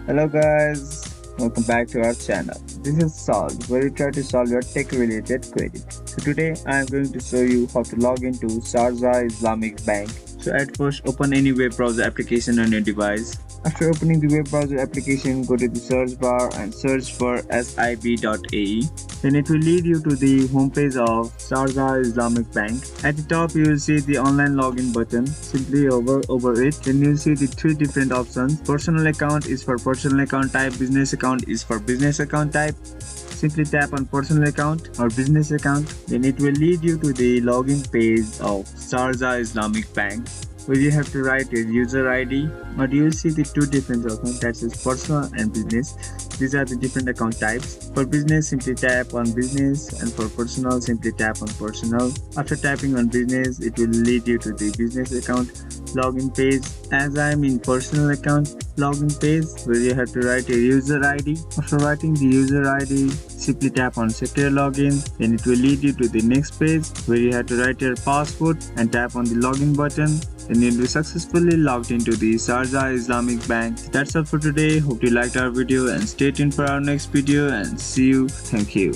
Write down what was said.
Hello guys, welcome back to our channel. This is Solve, where we try to solve your tech related queries. So today I am going to show you how to log into Sharjah Islamic Bank. So at first open any web browser application on your device. After opening the web browser application, go to the search bar and search for sib.ae. Then it will lead you to the homepage of Sharjah Islamic Bank. At the top, you will see the online login button. Simply hover over it. Then you'll see the three different options. Personal account is for personal account type. Business account is for business account type. Simply tap on personal account or business account. Then it will lead you to the login page of Sharjah Islamic Bank, where you have to write your user ID, or you will see the two different accounts, that is personal and business. These are the different account types. For business, simply tap on business, and for personal, simply tap on personal. After tapping on business, it will lead you to the business account login page. As I am in personal account login page, where you have to write your user ID. After writing the user ID, simply tap on secure login. Then it will lead you to the next page, where you have to write your password and tap on the login button. Then you'll be successfully logged into the Sharjah Islamic Bank. That's all for today. Hope you liked our video and stay tuned for our next video and see you. Thank you.